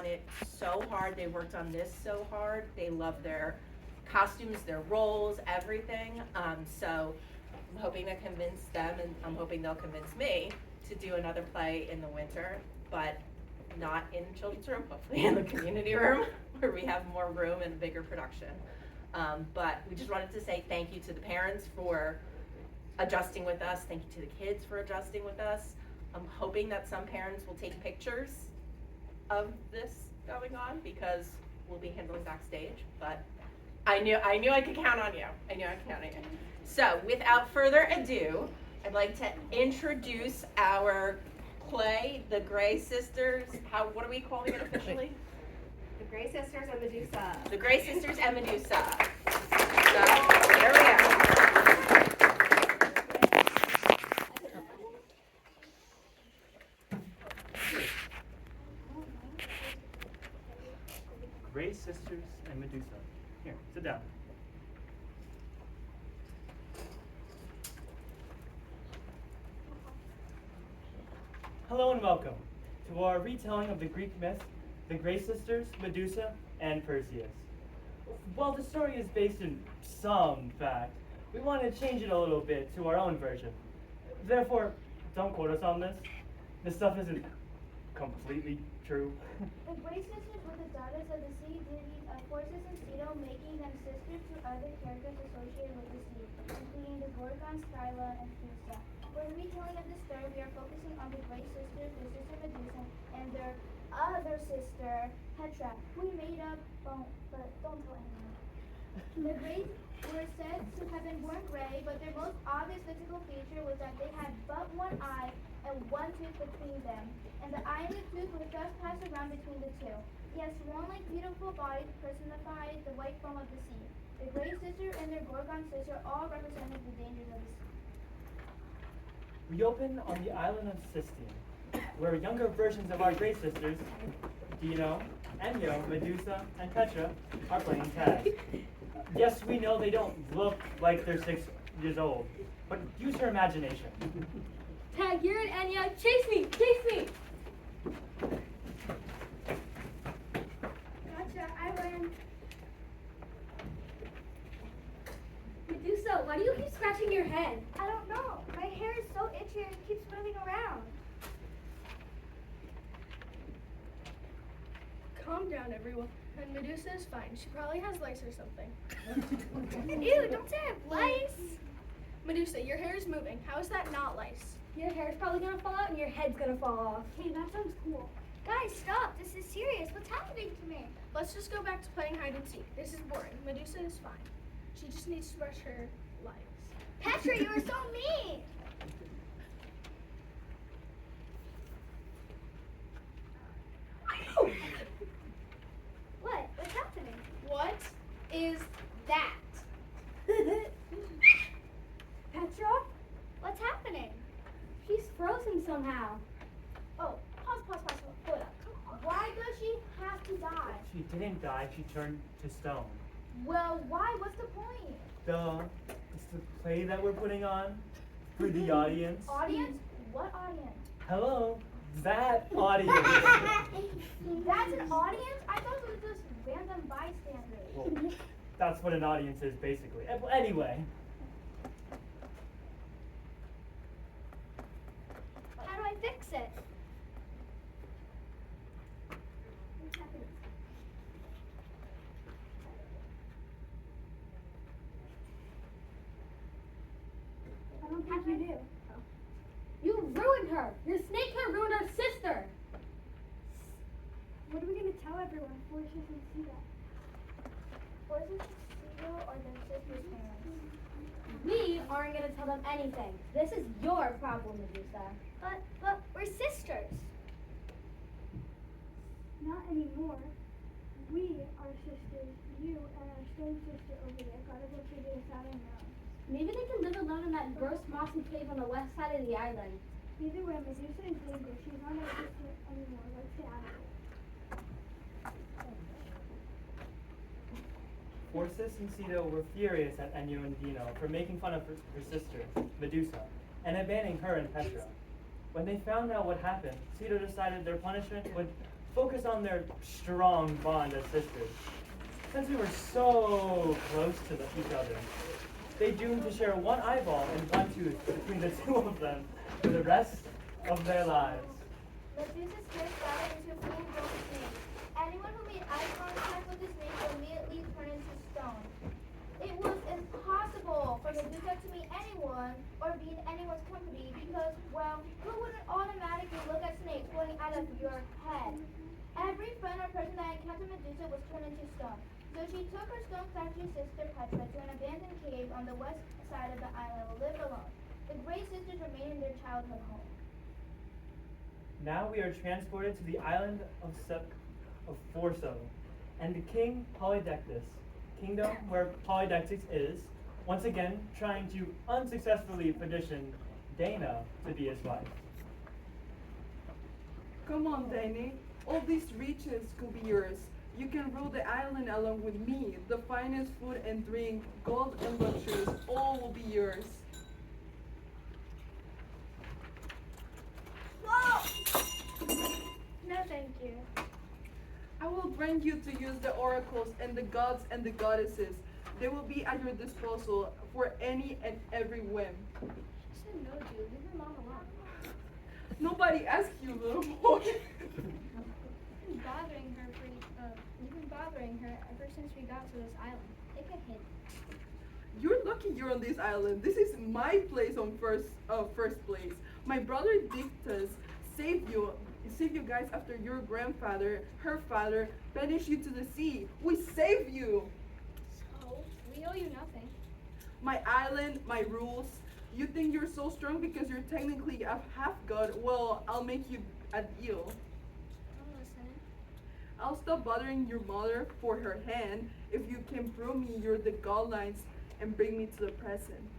on it so hard. They worked on this so hard. They love their costumes, their roles, everything. So I'm hoping to convince them, and I'm hoping they'll convince me to do another play in the winter, but not in the children's room, hopefully in the community room where we have more room and a bigger production. But we just wanted to say thank you to the parents for adjusting with us. Thank you to the kids for adjusting with us. I'm hoping that some parents will take pictures of this going on because we'll be handling backstage, but I knew I could count on you. I knew I could count on you. So without further ado, I'd like to introduce our play, The Gray Sisters. What are we calling it officially? The Gray Sisters and Medusa. The Gray Sisters and Medusa. So, there we go. Gray Sisters and Medusa. Here, sit down. Hello and welcome to our retelling of the Greek myth, the Gray Sisters, Medusa, and Perseus. While the story is based in some fact, we want to change it a little bit to our own version. Therefore, don't quote us on this. This stuff isn't completely true. The Gray Sisters were the daughters of the sea deities of Forces and Ceto, making them sisters to other characters associated with the sea, including the Gorgon, Scylla, and Medusa. For the retelling of the story, we are focusing on the Gray Sisters, their sister Medusa, and their other sister, Petra, who we made up, but don't tell anyone. The Greys were said to have been born gray, but their most obvious physical feature was that they had but one eye and one tooth between them, and the eye and the tooth were just passed around between the two. Yes, swan-like beautiful bodies personified the white foam of the sea. The Gray Sister and their Gorgon sister all represented the dangers of the sea. We open on the island of Sistine, where younger versions of our Gray Sisters, Dino, Enyo, Medusa, and Petra, are playing tag. Yes, we know they don't look like they're 6 years old, but use your imagination. Tag, you're an Enya. Chase me! Chase me! Gotcha, I win. Medusa, why do you keep scratching your head? I don't know. My hair is so itchy and it keeps moving around. Calm down, everyone. And Medusa is fine. She probably has lice or something. Ew, don't say I have lice. Medusa, your hair is moving. How is that not lice? Your hair's probably gonna fall out and your head's gonna fall off. Hey, that sounds cool. Guys, stop. This is serious. What's happening to me? Let's just go back to playing hide and seek. This is boring. Medusa is fine. She just needs to brush her lice. Petra, you are so mean. What? What's happening? What is that? Petra? What's happening? She's frozen somehow. Oh, pause. Hold up. Why does she have to die? She didn't die, she turned to stone. Well, why? What's the point? It's the play that we're putting on for the audience. Audience? What audience? Hello, that audience. That's an audience? I thought it was just random bystanders. Well, that's what an audience is, basically. Anyway. How do I fix it? I don't think you do. You ruined her! Your snake hair ruined our sister! What are we going to tell everyone? Forces and Ceto. Forces and Ceto are their sister's parents. We aren't gonna tell them anything. This is your problem, Medusa. But we're sisters. Not anymore. We are sisters. You and our stone sister over there gotta go figure this out on your own. Maybe they can live alone in that gross mossy cave on the west side of the island. Either way, Medusa is dangerous. She's not our sister anymore. Let's get out of here. Forces and Ceto were furious at Enyo and Dino for making fun of her sister, Medusa, and abandoning her and Petra. When they found out what happened, Ceto decided their punishment would focus on their strong bond as sisters. Since we were so close to each other, they doomed to share one eyeball and one tooth between the two of them for the rest of their lives. Medusa scared Skylar into a full-grown snake. Anyone who made eye contact with the snake would immediately turn into stone. It was impossible for Medusa to meet anyone or be in anyone's company because, well, who wouldn't automatically look at snakes growing out of your head? Every friend or person that encountered Medusa was turned into stone. So she took her stone statue sister Petra to an abandoned cave on the west side of the island and lived alone. The Grey Sisters remained in their childhood home. Now we are transported to the island of Forso and the King Polydectes, kingdom where Polydectes is, once again trying to unsuccessfully petition Dana to be his wife. Come on, Danny. All these riches could be yours. You can rule the island along with me. The finest food and drink, gold and luxuries, all will be yours. No, thank you. I will grant you to use the oracles and the gods and the goddesses. They will be at your disposal for any and every whim. She said no, Jude. Leave her mom alone. Nobody asked you, little boy. You've been bothering her ever since we got to this island. Take a hint. You're lucky you're on this island. This is my place on first place. My brother Dictus saved you guys after your grandfather, her father, banished you to the sea. We saved you. So, we owe you nothing. My island, my rules. You think you're so strong because you're technically a half god? Well, I'll make you a deal. I'm listening. I'll stop bothering your mother for her hand if you can prove me you're the godlines and bring me to the present.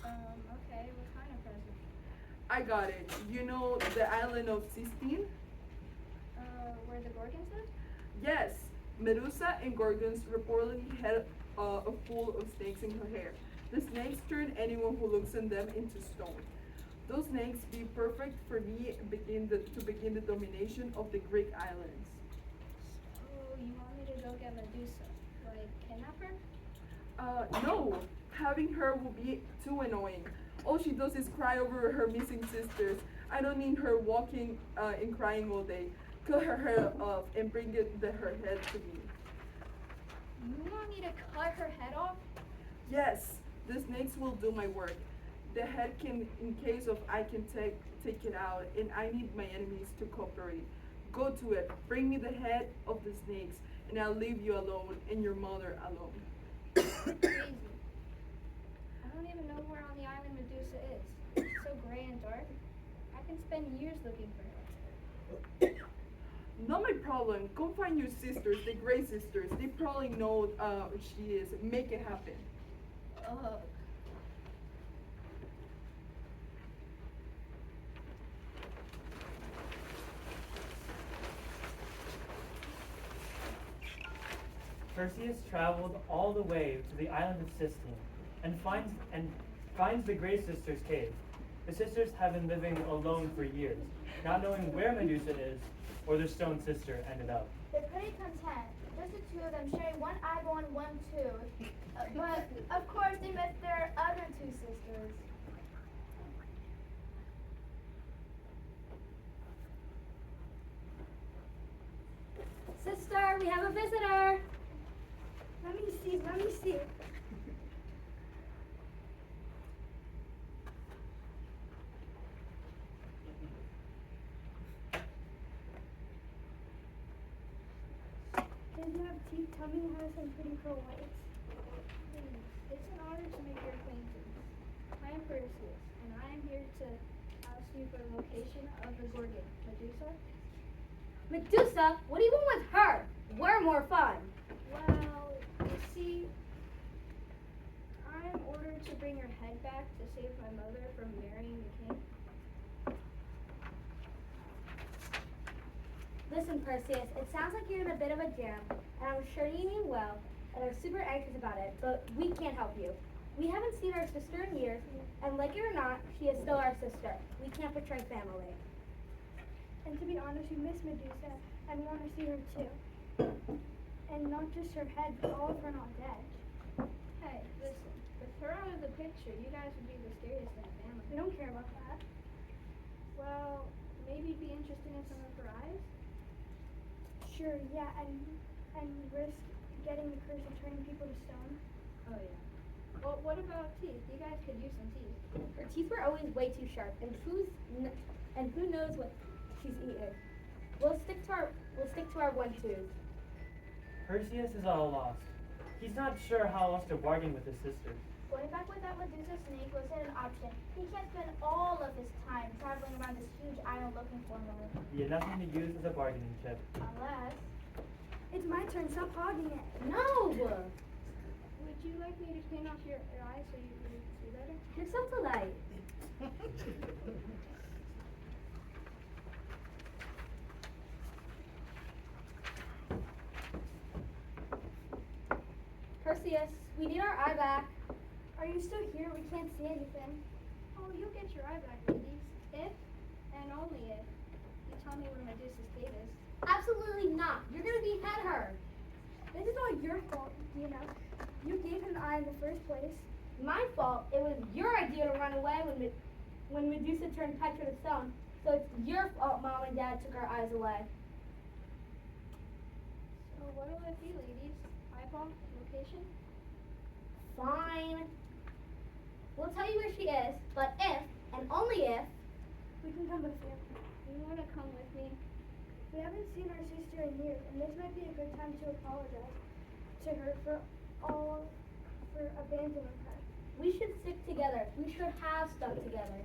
Okay, what kind of present? I got it. You know the island of Sistine? Where the Gorgons live? Yes. Medusa and Gorgons reportedly had a pool of snakes in her hair. The snakes turn anyone who looks at them into stone. Those snakes be perfect for me to begin the domination of the Greek islands. So, you want me to go get Medusa? Like, kidnap her? No. Having her will be too annoying. All she does is cry over her missing sisters. I don't need her walking and crying all day. Cut her hair off and bring her head to me. You want me to cut her head off? Yes, the snakes will do my work. The head can, in case of I can take it out, and I need my enemies to cooperate. Go to it. Bring me the head of the snakes, and I'll leave you alone and your mother alone. Crazy. I don't even know where on the island Medusa is. It's so gray and dark. I can spend years looking for her. Not my problem. Go find your sisters, the Grey Sisters. They probably know where she is. Make it happen. Ugh. Perseus traveled all the way to the island of Sistine and finds the Grey Sisters' cave. The sisters have been living alone for years, not knowing where Medusa is or their stone sister ended up. They're pretty content. Just the two of them sharing one eyeball and one tooth. But, of course, they met their other two sisters. Sister, we have a visitor. Let me see. If you have teeth, tell me how some pretty pearl whites. Please, it's an honor to make your acquaintance. I am Perseus, and I am here to ask you for the location of the Gorgon, Medusa. Medusa, what do you want with her? We're more fun. Well, you see, I'm ordered to bring her head back to save my mother from marrying the king. Listen, Perseus, it sounds like you're in a bit of a jam, and I'm sure you mean well, and are super anxious about it, but we can't help you. We haven't seen our sister in years, and like it or not, she is still our sister. We can't betray family. And to be honest, we miss Medusa, and want to see her too. And not just her head, but all of her not dead. Hey, listen. With her out of the picture, you guys would be the scariest in the family. We don't care about that. Well, maybe you'd be interested in some of her eyes? Sure, yeah, and risk getting the curse of turning people to stone. Oh, yeah. Well, what about teeth? You guys could use some teeth. Her teeth were always way too sharp, and who knows what she's eating. We'll stick to our 1-2s. Perseus is at a loss. He's not sure how else to bargain with his sisters. Going back with that Medusa snake wasn't an option. He can't spend all of his time traveling around this huge island looking for her. He had nothing to use as a bargaining chip. Unless... It's my turn, stop hogging it. No! Would you like me to clean off your eyes so you can see better? You're so polite. Perseus, we need our eye back. Are you still here? We can't see anything. Oh, you'll get your eye back, ladies. If, and only if, you tell me where Medusa's cave is. Absolutely not. You're gonna behead her. This is all your fault, Dina. You gave him the eye in the first place. My fault. It was your idea to run away when Medusa turned Petra to stone. So it's your fault Mom and Dad took our eyes away. So what'll it be, ladies? Eyeball? Location? Fine. We'll tell you where she is, but if, and only if, We can come with you. You wanna come with me? We haven't seen our sister in years, and this might be a good time to apologize to her for abandoning her. we should stick together. We should have stuck together.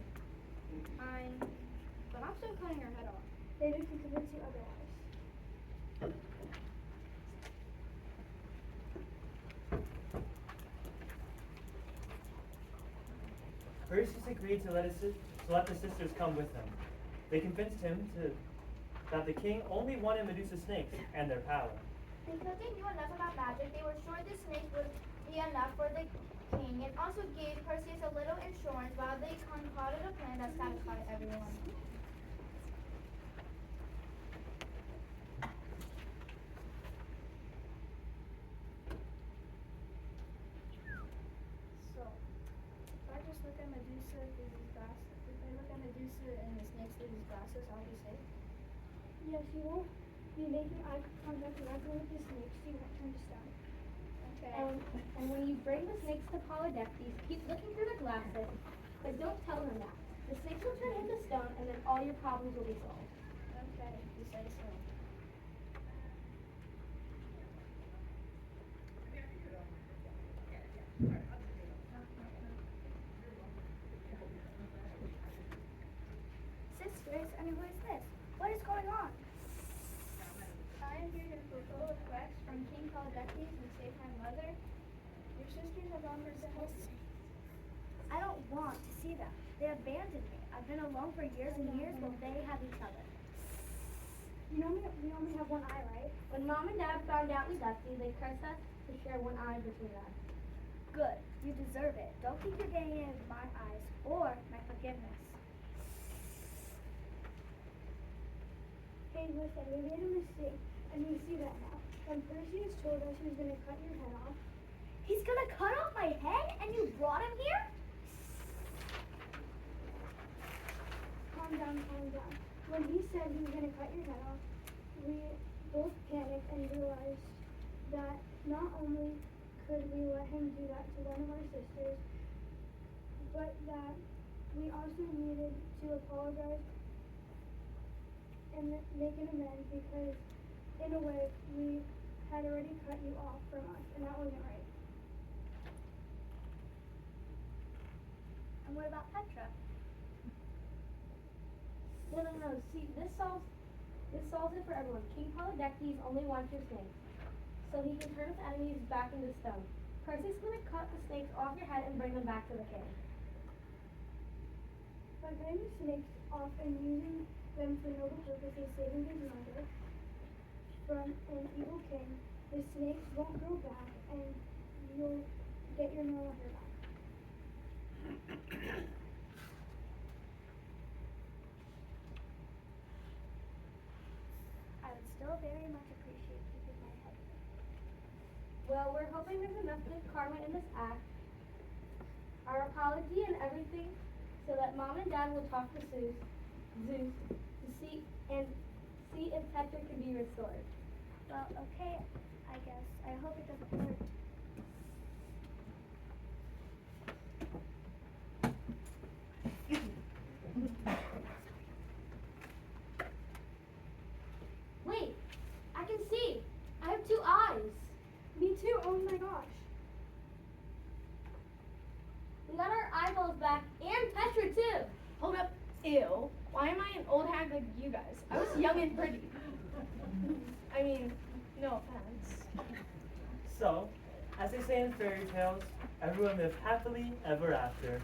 Fine. But I'm still cutting her head off. Maybe we can convince you otherwise. Perseus agreed to let the sisters come with him. They convinced him that the king only wanted Medusa's snakes and their power. Because they knew enough about magic, they were sure the snake would be enough for the king, and also gave Perseus a little insurance while they concocted a plan that satisfied everyone. So, if I just look at Medusa through these glasses, if I look at Medusa and the snakes through these glasses, I'll be safe. Yes, you won't be making eye contact directly with the snakes, so you won't turn to stone. Okay. And when you bring the snakes to Polydectes, keep looking through the glasses, but don't tell them that. The snakes will turn into stone, and then all your problems will be solved. Okay, you say so. Sisters, I mean, what is this? What is going on? I am here to fulfill a request from King Polydectes and save my mother. Your sisters have offered to help me. I don't want to see them. They abandoned me. I've been alone for years and years while they have each other. You know, we only have one eye, right? When Mom and Dad found out we left you, they cursed us to share one eye between us. Good. You deserve it. Don't think you're getting in with my eyes or my forgiveness. Hey, listen, we made a mistake, and you see that now. When Perseus told us he was going to cut your head off, He's gonna cut off my head, and you brought him here? calm down, calm down. When he said he was going to cut your head off, we both panicked and realized that not only could we let him do that to one of our sisters, but that we also needed to apologize and make an amends because, in a way, we had already cut you off from us, and that wasn't right. And what about Petra? No. See, this solves it for everyone. King Polydectes only wants your snakes, so he can turn his enemies back into stone. Perseus is gonna cut the snakes off your head and bring them back to the king. By cutting the snakes off and using them for noble purposes, saving his mother from an evil king, the snakes won't grow back and you'll get your normal hair back. I would still Well, we're hoping there's enough good karma in this act, our apology and everything, so that Mom and Dad will talk to Zeus to see if Petra can be restored. Well, okay, I guess. I hope it doesn't hurt. Wait, I can see. I have two eyes. Me too, oh my gosh. We got our eyeballs back and Petra too. Hold up, ew. Why am I an old hag like you guys? I was young and pretty. I mean, no offense. So, as they say in fairy tales, everyone lived happily ever after.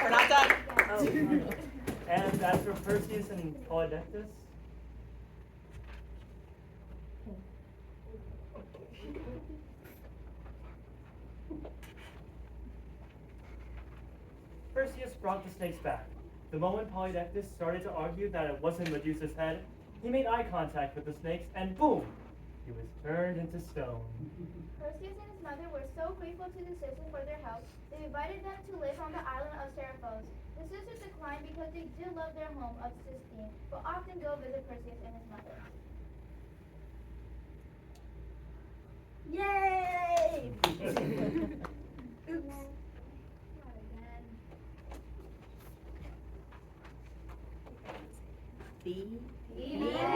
We're not done. And as for Perseus and Polydectus, Perseus brought the snakes back. The moment Polydectus started to argue that it wasn't Medusa's head, he made eye contact with the snakes and boom! He was turned into stone. Perseus and his mother were so grateful to the sisters for their help, they invited them to live on the island of Seraphos. The sisters declined because they do love their home of Sistine, but often go visit Perseus and his mother. Yay! Oops. Not again. The Yeah.